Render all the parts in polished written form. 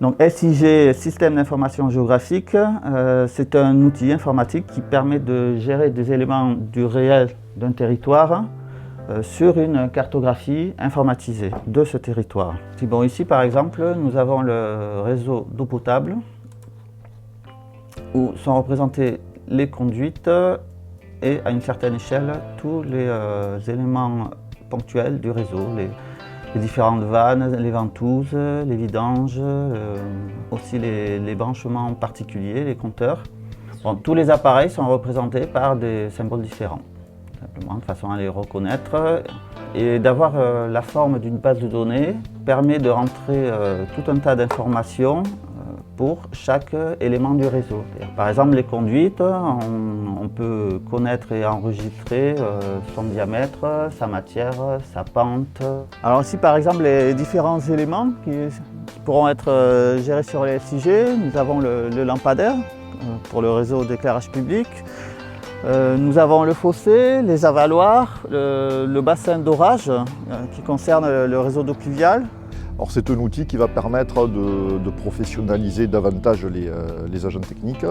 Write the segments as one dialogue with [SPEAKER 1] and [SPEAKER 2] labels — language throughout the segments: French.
[SPEAKER 1] Donc SIG, Système d'information géographique, c'est un outil informatique qui permet de gérer des éléments du réel d'un territoire sur une cartographie informatisée de ce territoire. Bon, ici par exemple, nous avons le réseau d'eau potable où sont représentées les conduites et à une certaine échelle tous les éléments ponctuels du réseau. Les différentes vannes, les ventouses, les vidanges, aussi les branchements particuliers, les compteurs. Bon, tous les appareils sont représentés par des symboles différents, simplement de façon à les reconnaître. Et d'avoir la forme d'une base de données permet de rentrer tout un tas d'informations pour chaque élément du réseau. Par exemple, les conduites, on peut connaître et enregistrer son diamètre, sa matière, sa pente. Alors ici, par exemple, les différents éléments qui pourront être gérés sur les SIG, nous avons le lampadaire pour le réseau d'éclairage public. Nous avons le fossé, les avaloirs, le bassin d'orage qui concerne le réseau d'eau pluviale.
[SPEAKER 2] Alors c'est un outil qui va permettre de professionnaliser davantage les agents techniques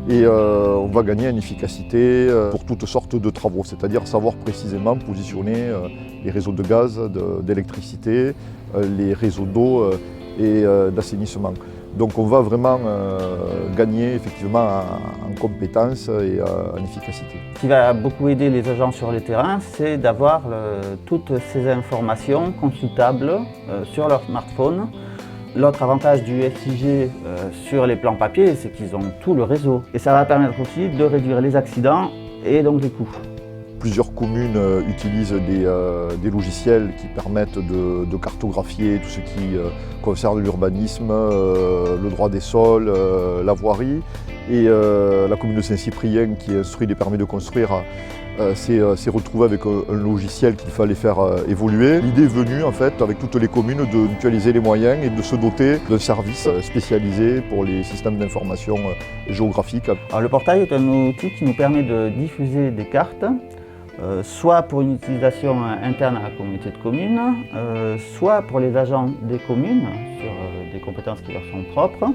[SPEAKER 2] et on va gagner en efficacité pour toutes sortes de travaux, c'est-à-dire savoir précisément positionner les réseaux de gaz, d'électricité, les réseaux d'eau et d'assainissement. Donc on va vraiment gagner effectivement en compétences et en efficacité.
[SPEAKER 1] Ce qui va beaucoup aider les agents sur le terrain, c'est d'avoir toutes ces informations consultables sur leur smartphone. L'autre avantage du SIG sur les plans papier, c'est qu'ils ont tout le réseau. Et ça va permettre aussi de réduire les accidents et donc les coûts.
[SPEAKER 2] Plusieurs communes utilisent des logiciels qui permettent de cartographier tout ce qui concerne l'urbanisme, le droit des sols, la voirie. Et la commune de Saint-Cyprien, qui instruit les permis de construire, s'est retrouvée avec un logiciel qu'il fallait faire évoluer. L'idée est venue en fait avec toutes les communes de mutualiser les moyens et de se doter d'un service spécialisé pour les systèmes d'information géographique.
[SPEAKER 1] Alors, le portail est un outil qui nous permet de diffuser des cartes, soit pour une utilisation interne à la communauté de communes, soit pour les agents des communes sur des compétences qui leur sont propres.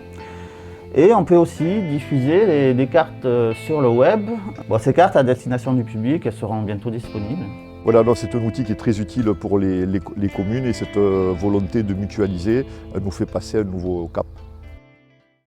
[SPEAKER 1] Et on peut aussi diffuser des cartes sur le web. Bon, ces cartes à destination du public, elles seront bientôt disponibles.
[SPEAKER 2] Voilà, c'est un outil qui est très utile pour les communes et cette volonté de mutualiser nous fait passer un nouveau cap.